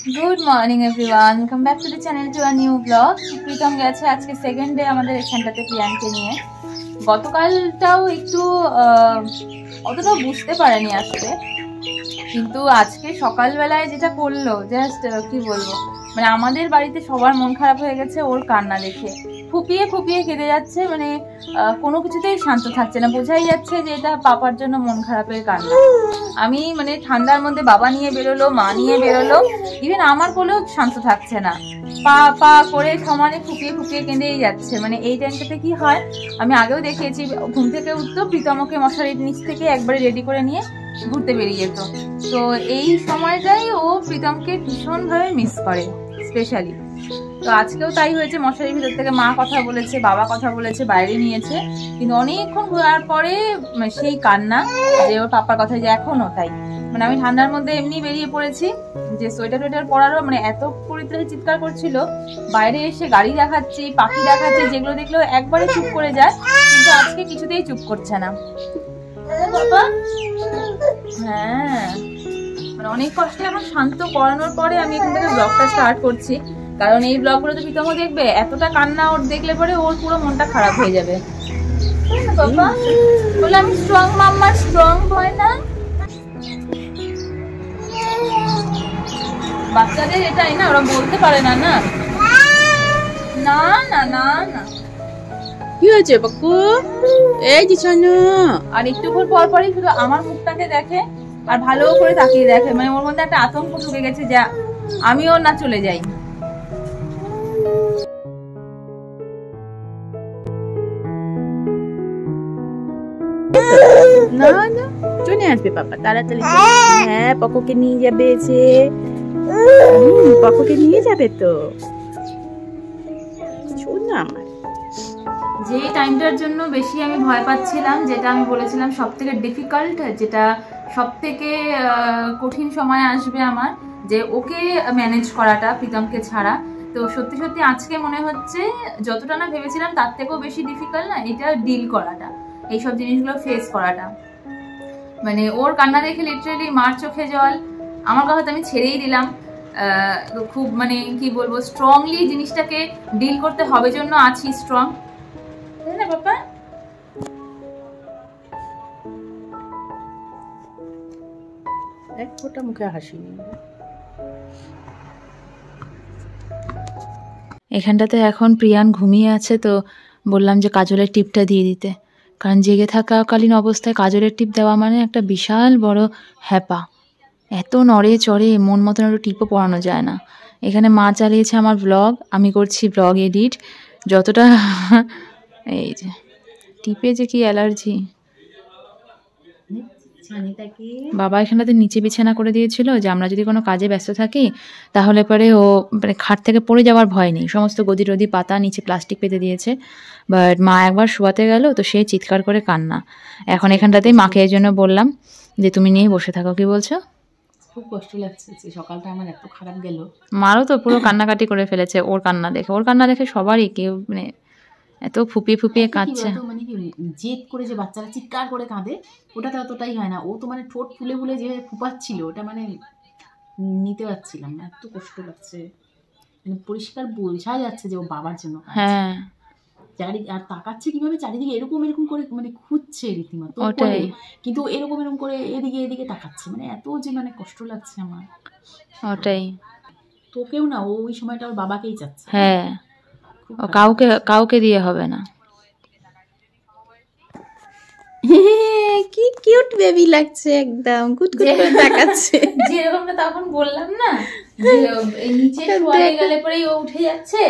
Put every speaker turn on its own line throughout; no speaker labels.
Good morning everyone, come back to the channel to a new blog. Pritam গেছে আজকে second day আমাদের এখানটাতে প্রিয়ানকে নিয়ে। গতকালটাও একটু অতটাও বুঝতে পারেনি আসলে, কিন্তু আজকে সকালবেলায় যেটা করলো জাস্ট কি বলবো, মানে আমাদের বাড়িতে সবার মন খারাপ হয়ে গেছে ওর কান্না দেখে। ফুপিয়ে ফুপিয়ে কেঁদে যাচ্ছে, মানে কোনো কিছুতেই শান্ত থাকছে না। বোঝাই যাচ্ছে যে এটা পাপার জন্য মন খারাপের কান্না। আমি মানে ঠান্ডার মধ্যে বাবা নিয়ে বেরোলো, মা নিয়ে বেরোলো, ইভেন আমার কোলেও শান্ত থাকছে না। পা পা করে সমানে ফুপিয়ে ফুপিয়ে কেঁদেই যাচ্ছে। মানে এই টাইমটাতে কি হয়, আমি আগেও দেখিয়েছি, ঘুম থেকে উঠতো প্রীতমকে মশারির নিচ থেকে একবারে রেডি করে নিয়ে ঘুরতে বেরিয়ে যেত। তো এই সময়টাই ও প্রীতমকে ভীষণভাবে মিস করে স্পেশালি। তো আজকেও তাই হয়েছে, মশারির ভিতর থেকে মা কথা বলেছে, বাবা কথা বলেছে, বাইরে নিয়েছে, কিন্তু অনেকক্ষণ ঘোরার পরে সেই কান্না যে ওর পাপার কথা, যে এখনো তাই। মানে আমি ঠান্ডার মধ্যে এমনি বেরিয়ে পড়েছি, যে সোয়েটার টোয়েটার পরারও মানে এত পরিত্রাণে চিৎকার করছিল। বাইরে এসে গাড়ি দেখাচ্ছি, পাখি দেখাচ্ছি, যেগুলো দেখলেও একবারে চুপ করে যায়, কিন্তু আজকে কিছুতেই চুপ করছে না বাবা। হ্যাঁ, মানে অনেক কষ্টে এখন শান্ত করানোর পরে আমি এখান থেকে ব্লগটা স্টার্ট করছি, কারণ এই ব্লগগুলো তো প্রীতমও দেখবে। এতটা কান্না ওর দেখলে পরে ওর পুরো মনটা খারাপ হয়ে যাবে। বাবা বলে আমি স্ট্রং মাম্মা, স্ট্রং বয় না। বাচ্চাদের এটাই না, ওরা বলতে পারে না। না না না না না,
কি হয়েছে বাকু? এই যে শোনো,
আর একটুক্ষণ পর পরই শুধু আমার মুখটাকে দেখে আর ভালো করে তাকিয়ে দেখে। মানে ওর মধ্যে একটা আতঙ্ক ঢুকে গেছে যে আমিও না চলে যাই।
না না চলে আসবে পাপা তাড়াতাড়ি। হ্যাঁ, পকোকে নিয়ে যাবে যে, পকোকে নিয়ে যাবে তো। শোন না আমার,
যে টাইমটার জন্য বেশি আমি ভয় পাচ্ছিলাম, যেটা আমি বলেছিলাম সব থেকে ডিফিকাল্ট, যেটা সব থেকে কঠিন সময় আসবে আমার, যে ওকে ম্যানেজ করাটা প্রীতমকে ছাড়া। তো সত্যি সত্যি আজকে মনে হচ্ছে যতটা না ভেবেছিলাম তার থেকেও বেশি ডিফিকাল্ট না এটা ডিল করাটা, এইসব জিনিসগুলো ফেস করাটা। মানে ওর কান্না দেখে লিটারালি মার চোখে জল। আমার কথা তো আমি ছেড়েই দিলাম। খুব মানে কি বলবো, স্ট্রংলি জিনিসটাকে ডিল করতে হবে জন্য আছি স্ট্রং, তাই না বাবা?
এক ফোঁটা মুখে হাসি নেই।
এখানটাতে এখন প্রিয়ান ঘুমিয়ে আছে, তো বললাম যে কাজলের টিপটা দিয়ে দিতে, কারণ জেগে থাকাকালীন অবস্থায় কাজলের টিপ দেওয়া মানে একটা বিশাল বড় হ্যাপা। এত নড়ে চড়ে মন মতন একটু টিপও পরানো যায় না। এখানে মা চালিয়েছে আমার ব্লগ, আমি করছি ব্লগ এডিট। যতটা এই যে টিপে যে কি অ্যালার্জি। বাবা এখানটাতে নিচে বিছানা করে দিয়েছিল, যে আমরা যদি কোনো কাজে ব্যস্ত থাকি তাহলে পরে ও মানে খাট থেকে পড়ে যাওয়ার ভয় নেই। সমস্ত গদি টদি পাতা, নিচে প্লাস্টিক পেতে দিয়েছে। বাট মা একবার শোয়াতে গেল তো সে চিৎকার করে কান্না। এখন এখানটাতেই মাকে এই জন্য বললাম যে তুমি নিয়ে বসে থাকো। কি বলছো?
খুব কষ্ট লাগছে, সকালটা আমার এত খারাপ গেল।
মারও তো পুরো কান্নাকাটি করে ফেলেছে ওর কান্না দেখে। ওর কান্না দেখে সবারই কেউ মানে এত ফুপিয়ে ফুপিয়ে কাঁদছে।
মানে কি জেদ করে যে বাচ্চারা চিৎকার করে কাঁদে, ওটাতে অতটাই হয় না। ও তো মানে ঠোঁট ফুলে ফুলে যে ফুপাচ্ছিল, ওটা মানে নিতে পারছিলাম না, এত কষ্ট লাগছে। মানে পরিষ্কার বোঝা যাচ্ছে যে ও বাবার জন্য।
হ্যাঁ,
আর তাকাচ্ছে কিভাবে চারিদিকে, এরকম এরকম করে মানে খুঁজছে রীতিমতো, কিন্তু এরকম এরকম করে এদিকে এদিকে তাকাচ্ছে। মানে এত যে মানে কষ্ট লাগছে আমার।
ওটাই
তোকেও না, ও ওই সময়টা ওর বাবাকেই চাচ্ছে।
হ্যাঁ, কাউকে দিয়ে হবে না।
কি কিউট বেবি লাগছে, একদম কুটকুট করে তাকাচ্ছে।
যেরকমটা তখন বললাম না যে নিচে শোয়াতে গেলে পরেই ও উঠে যাচ্ছে,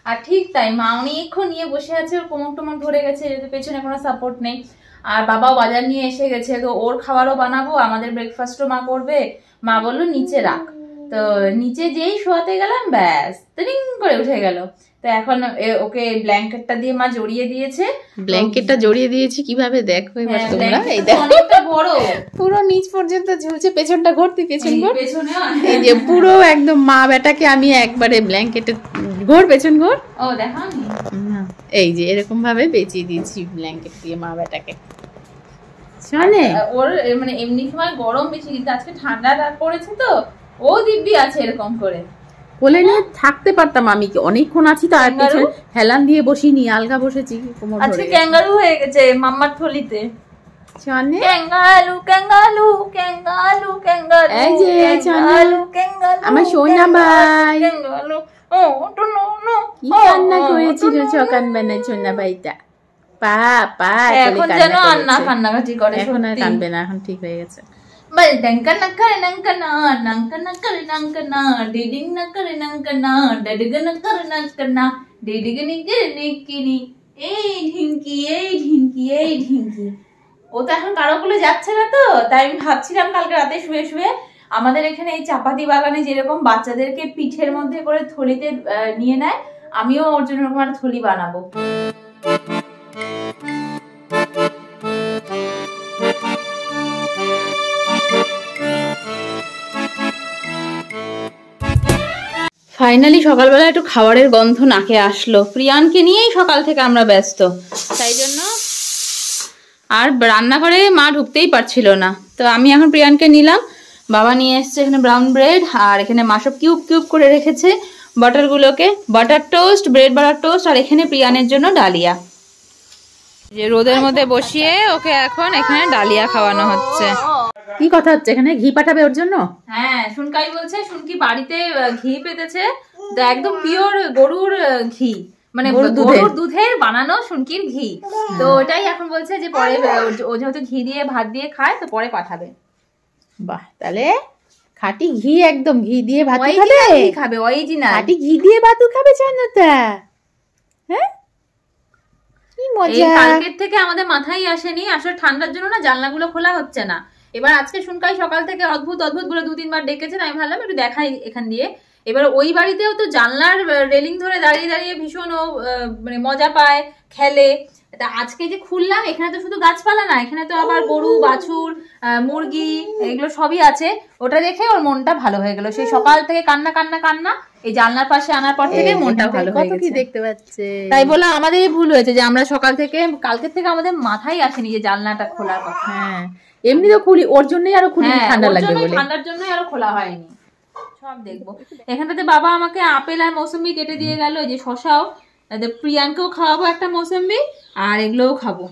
আর ঠিক তাই মা অনেকক্ষণ নিয়ে বসে আছে, ওর কোমর টোমর ধরে গেছে, যেহেতু পেছনে কোনো সাপোর্ট নেই। আর বাবাও বাজার নিয়ে এসে গেছে, তো ওর খাবারও বানাবো, আমাদের ব্রেকফাস্টও মা করবে। মা বললো নিচে রাখ, তো নিচে যেই শোয়াতে গেলাম ব্যাস তিরিং করে উঠে গেল। তো এখন ওকে ব্ল্যাঙ্কেটটা দিয়ে মা জড়িয়ে দিয়েছে।
ব্ল্যাঙ্কেটটা জড়িয়ে দিয়েছি কিভাবে দেখো এবার তোমরা। এই দেখো
অনেকটা বড়,
পুরো নিচ পর্যন্ত ঝুলছে, পেছনটা ঘুরতে পেছন ঘোর, এই যে পুরো একদম মা বেটাকে আমি একবারে ব্ল্যাঙ্কেটে ঘোর পেছন ঘোর।
ও দেখো
এই যে এরকম ভাবে পেঁচিয়ে দিয়েছি ব্ল্যাঙ্কেট দিয়ে মা বেটাকে। চলে
ওর মানে এমনি সময় গরম বেশি, কিন্তু আজকে ঠান্ডা পড়েছে তো ও দিব্যি আছে এরকম করে
কোলে নিয়ে থাকতে পারতাম আমি, কি অনেকক্ষণ আছি তো, আর পিছনে হেলান দিয়ে বসিনি, আলগা বসেছি কোমর ধরে।
আজকে ক্যাঙ্গারু হয়ে গেছে মাম্মার থলিতে।
জানে
ক্যাঙ্গারু ক্যাঙ্গারু ক্যাঙ্গারু ক্যাঙ্গারু,
এই যে
ক্যাঙ্গারু ক্যাঙ্গারু
আমার সোনা ভাই
ক্যাঙ্গারু। ও তো নো নো
কি কান্না করেছিল সকালবেলায় সোনা ভাইটা, পা পা
এখন যেন আর না কান্নাকাটি করে।
এখন আর কাঁদবে না, এখন ঠিক হয়ে গেছে।
বল ডঙ্কা নকর নঙ্কনা নঙ্কা নকর নঙ্কনা ডিডিং নকর নঙ্কনা ডডগ নকর নঙ্কনা ডিডিগ নিগির নিকিনি এই ঢিঙ্কি এই ঢিঙ্কি এই ঢিঙ্কি। ও তো এখন কারো কোলে যাচ্ছে না, তো তাই আমি ভাবছিলাম কালকে রাতে শুয়ে শুয়ে আমাদের এখানে এই চাপাতি বাগানে যেরকম বাচ্চাদেরকে পিঠের মধ্যে করে থলিতে নিয়ে নেয়, আমিও ওর জন্য ওরকম একটা থলি বানাবো। ফাইনালি সকালবেলা একটু খাবারের গন্ধ নাকে আসলো। প্রিয়ানকে নিয়েই সকাল থেকে আমরা ব্যস্ত, তাই জন্য আর রান্নাঘরে মা ঢুকতেই পারছিল না। তো আমি এখন প্রিয়ানকে নিলাম, বাবা নিয়ে এসছে এখানে ব্রাউন ব্রেড, আর এখানে মা সব কিউব কিউব করে রেখেছে বাটারগুলোকে, butter toast, bread butter toast, আর এখানে প্রিয়ানের জন্য ডালিয়া। যে রোদের মধ্যে বসিয়ে ওকে এখন এখানে ডালিয়া খাওয়ানো হচ্ছে।
কি কথা হচ্ছে এখানে? ঘি পাঠাবে ওর জন্য?
হ্যাঁ, শুনকাই বলছে শুনকি বাড়িতে ঘি পেতেছে, তো একদম পিওর গরুর ঘি, মানে গরুর দুধের বানানো শুনকির ঘি। তো ওটাই এখন বলছে যে পরে ও যেহেতু ঘি দিয়ে ভাত দিয়ে খায়, তো পরে পাঠাবে।
বাহ, তাহলে খাঁটি ঘি, একদম ঘি দিয়ে ভাত
খাবে, অরিজিনাল
খাঁটি ঘি দিয়ে ভাত খাবে জানোটা? হ্যাঁ, কি মজা।
কালকের থেকে আমাদের মাথায় আসেনি, আসলে ঠান্ডার জন্য না জানলাগুলো খোলা হচ্ছে না। এবার আজকে শুনকাই সকাল থেকে অদ্ভুত অদ্ভুত বলে 2-3 বার ডেকেছেন, আমি ভাবলাম একটু দেখাই এখান দিয়ে। এবার ওই বাড়িতেও তো জানলার রেলিং ধরে দাঁড়িয়ে দাঁড়িয়ে ভীষণ ও মানে মজা পায়, খেলে। তা আজকে যে খুললাম, এখানে তো শুধু গাছপালা না, এখানে তো আবার গরু বাছুর মুরগি এগুলো সবই আছে। ওটা দেখে ওর মনটা ভালো হয়ে গেল। সেই সকাল থেকে কান্না কান্না কান্না, এই জানলার পাশে আনার পর থেকে মনটা ভালো হয়ে গেছে।
দেখতে পাচ্ছে,
তাই বলে আমাদেরই ভুল হয়েছে যে আমরা সকাল থেকে, কালকের থেকে আমাদের মাথায় আসেনি যে জানলাটা খোলার কথা।
হ্যাঁ, এমনি তো খুলি, ওর জন্যই আরো খুলি, ঠান্ডা লাগবে বলে।
ঠান্ডার জন্যই আরো খোলা হয়নি। সব দেখবো। এখানটাতে বাবা আমাকে আপেল আর মৌসুম্বি কেটে দিয়ে গেল, এই যে শশাও, প্রিয়ানকেও খাওয়াবো একটা মৌসুম্বি, আর এগুলোও খাবো।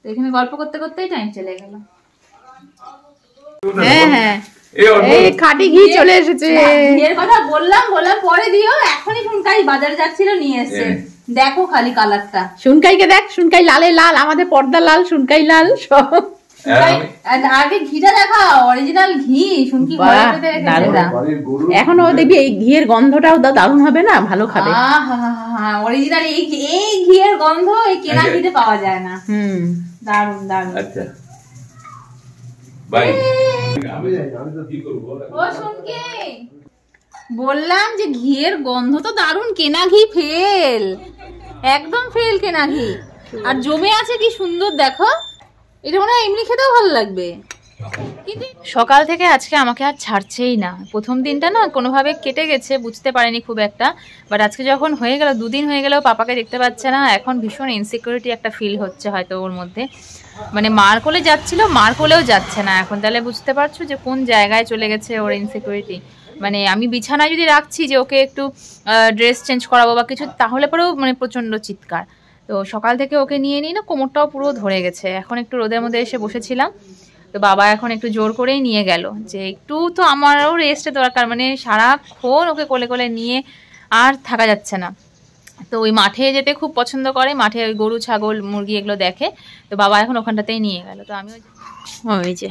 তো এখানে গল্প করতে করতেই টাইম চলে গেল।
হ্যাঁ হ্যাঁ, এই খাঁটি ঘি চলে এসেছে।
ঘিয়ের কথা বললাম পরে দিও, এখনই শুনকাই বাজারে যাচ্ছিল নিয়ে এসছে। দেখো খালি কালারটা,
শুনকাইকে দেখ, শুনকাই লালে লাল, আমাদের পর্দা লাল, শুনকাই লাল সব।
আগে ঘিটা দেখা, অরিজিনাল ঘি শুনকি ঘরে পেতে রেখেছে।
এখন ও দেখবি এই ঘিয়ের গন্ধটাও দারুণ হবে না, ভালো খাবে।
অরিজিনাল এই ঘিয়ের গন্ধ এই কেনা ঘিতে পাওয়া যায় না। দারুণ দারুণ। আচ্ছা বাই। ও শুনকি বললাম যে ঘিয়ের গন্ধ তো দারুণ, কেনা ঘি ফেল, একদম ফেল কেনা ঘি। আর জমে আছে কি সুন্দর, দেখো। এটা মনে হয় এমনি খেতেও ভালো লাগবে। সকাল থেকে আজকে আমাকে আর ছাড়ছেই না। প্রথম দিনটা না কোনোভাবে কেটে গেছে, বুঝতে পারিনি খুব একটা, বাট আজকে যখন হয়ে গেল, 2 দিন হয়ে গেল পাপাকে দেখতে পাচ্ছে না, এখন ভীষণ ইনসিকিউরিটি একটা ফিল হচ্ছে হয়তো ওর মধ্যে। মানে মার কোলে যাচ্ছিল, মার কোলেও যাচ্ছে না এখন। তাহলে বুঝতে পারছো যে কোন জায়গায় চলে গেছে ওর ইনসিকিউরিটি। মানে আমি বিছানায় যদি রাখছি যে ওকে একটু ড্রেস চেঞ্জ করাবো বা কিছু, তাহলে পরেও মানে প্রচণ্ড চিৎকার। তো সকাল থেকে ওকে নিয়ে নিই না, কোমরটাও পুরো ধরে গেছে। এখন একটু রোদের মধ্যে এসে বসেছিলাম, তো বাবা এখন একটু জোর করেই নিয়ে গেল যে একটু তো আমারও রেস্টের দরকার, মানে সারাক্ষণ ওকে কোলে কোলে নিয়ে আর থাকা যাচ্ছে না। তো ওই মাঠে যেতে খুব পছন্দ করে, মাঠে ওই গরু ছাগল মুরগি এগুলো দেখে, তো বাবা এখন ওখানটাতেই নিয়ে গেল। তো আমি ওই যে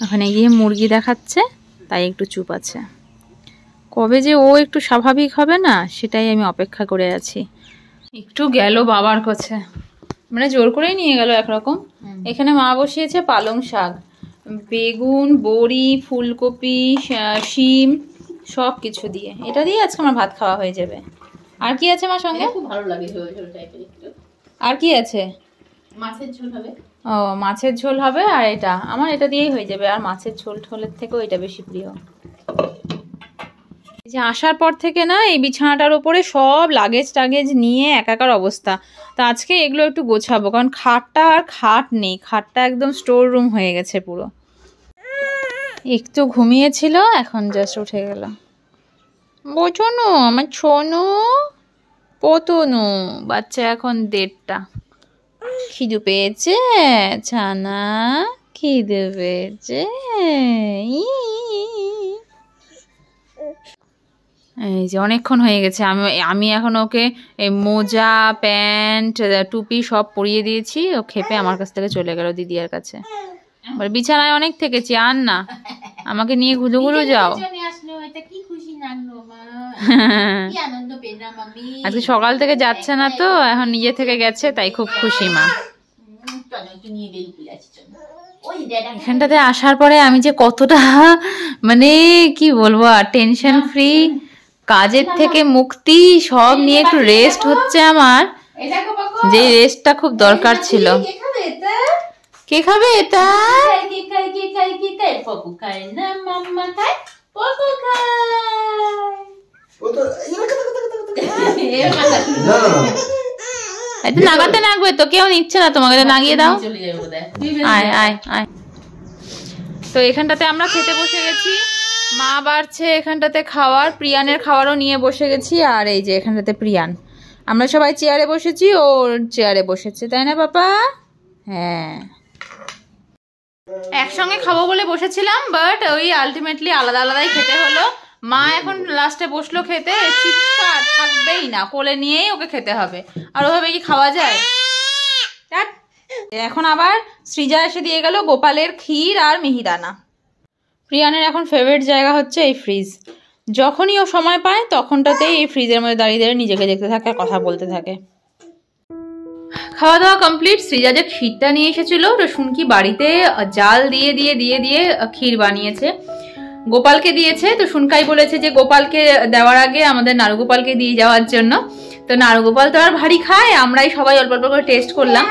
ওখানে গিয়ে মুরগি দেখাচ্ছে, তাই একটু চুপ আছে। কবে যে ও একটু স্বাভাবিক হবে না, সেটাই আমি অপেক্ষা করে আছি। একটু গেল বাবার কাছে, মানে জোর করেই নিয়ে গেল একরকম। এখানে মা বসিয়েছে পালং শাক, বেগুন, বড়ি, ফুলকপি, শিম সব কিছু দিয়ে, এটা দিয়ে আজকে আমার ভাত খাওয়া হয়ে যাবে। আর কি আছে আমার সঙ্গে?
খুব ভালো লাগে ঝোল ঝোল টাইপের একটু।
আর কি আছে?
মাছের ঝোল হবে।
ও, মাছের ঝোল হবে, আর এটা আমার এটা দিয়েই হয়ে যাবে। আর মাছের ঝোল ঝোলের থেকেও এটা বেশি প্রিয়। যে আসার পর থেকে না এই বিছানাটার উপরে সব লাগেজ টাগেজ নিয়ে একাকার অবস্থা। তা আজকে এগুলো একটু গোছাবো, কারণ খাটটা আর খাট নেই, খাটটা একদম স্টোর রুম হয়ে গেছে পুরো। একটু ঘুমিয়েছিল, এখন জাস্ট উঠে গেল। বোঝনো আমার ছোনু পতনু বাচ্চা এখন 1:30। খিদে পেয়েছে ছানা, খিদে পেয়েছে। এই যে অনেকক্ষণ হয়ে গেছে, আমি এখন ওকে মোজা প্যান্ট টুপি সব পরিয়ে দিয়েছি। ও খেপে আমার কাছ থেকে চলে গেল দিদিয়ার কাছে। বিছানায় অনেক থেকেছি, আর না আমাকে নিয়ে ঘুরু ঘুরু যাও। আজকে সকাল থেকে যাচ্ছে না তো, এখন নিজে থেকে গেছে, তাই খুব খুশি মা। এখানটাতে আসার পরে আমি যে কতটা মানে কি বলবো, আর টেনশন ফ্রি, কাজের থেকে মুক্তি, সব নিয়ে একটু রেস্ট হচ্ছে আমার, যে রেস্টটা খুব দরকার ছিল। কে খাবে এটা? নাগাতে নাগবে তো, কেউ নিচ্ছে না তোমাকে, নাগিয়ে দাও। আয় আয় আয়। তো এখানটাতে আমরা খেতে বসে গেছি, মা বাড়ছে এখানটাতে খাওয়ার, প্রিয়ানের খাওয়ারও নিয়ে বসে গেছি। আর এই যে এখানটাতে প্রিয়ান, আমরা সবাই চেয়ারে বসেছি, ওর চেয়ারে বসেছে, তাই না পাপা? হ্যাঁ, একসঙ্গে খাবো বলে বসেছিলাম, বাট ওই আলটিমেটলি আলাদা আলাদাই খেতে হলো। মা এখন লাস্টে বসলো খেতে, চিৎকার থাকবেই না, কোলে নিয়েই ওকে খেতে হবে, আর ওভাবে কি খাওয়া যায়? এখন আবার সৃজা এসে দিয়ে গেল গোপালের ক্ষীর আর মিহিদানা। প্রিয়ানের এখন ফেভারিট জায়গা হচ্ছে এই ফ্রিজ, যখনই ও সময় পায় তখনটাতেই এই ফ্রিজের মধ্যে দাঁড়িয়ে দাঁড়িয়ে নিজেকে দেখতে থাকে আর কথা বলতে থাকে। খাওয়া দাওয়া কমপ্লিট। সৃজা যে ক্ষীরটা নিয়ে এসেছিল, শুনকি বাড়িতে জাল দিয়ে দিয়ে দিয়ে দিয়ে ক্ষীর বানিয়েছে, গোপালকে দিয়েছে। তো শুনকাই বলেছে যে গোপালকে দেওয়ার আগে আমাদের নারুগোপালকে দিয়ে যাওয়ার জন্য। তো নারুগোপাল তো আর ভারী খায়, আমরাই সবাই অল্প অল্প করে টেস্ট করলাম।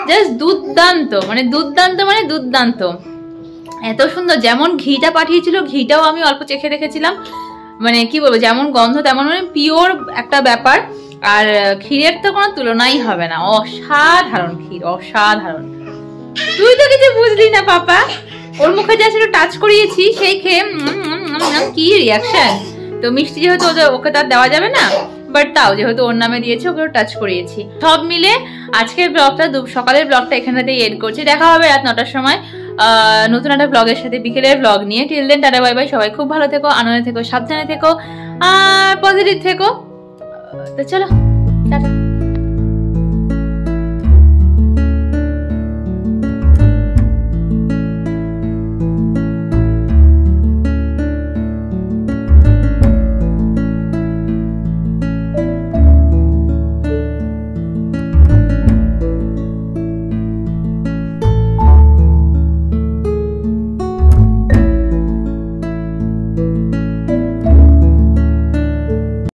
জাস্ট দুর্দান্ত, মানে দুর্দান্ত, মানে দুর্দান্ত, এত সুন্দর। যেমন ঘিটা পাঠিয়েছিল, ঘিটাও আমি অল্প চেখে রেখেছিলাম, মানে কি বলবো, যেমন গন্ধ তেমন মানে পিওর একটা ব্যাপার। আর ক্ষীরের তো কোনো তুলনাই হবে না, অসাধারণ ক্ষীর, অসাধারণ। তুই তো কিছু বুঝলি না পাপা, ওর মুখে যা সেটা টাচ করিয়েছি, সেই খেয়ে কি রিয়াকশন। তো মিষ্টি যেহেতু ওকে তার দেওয়া যাবে না, বাট তাও যেহেতু ওর নামে দিয়েছে ওকে টাচ করিয়েছি। সব মিলে আজকের ব্লগটা, সকালের ব্লগটা এখানটাতেই এড করছি। দেখা হবে রাত 9টার সময় নতুন একটা ব্লগের সাথে, বিকেলের ব্লগ নিয়ে। Till then tata bye bye. সবাই খুব ভালো থেকো, আনন্দে থেকো, সাবধানে থেকো আর পজিটিভ থেকো। তো চলো টাটা।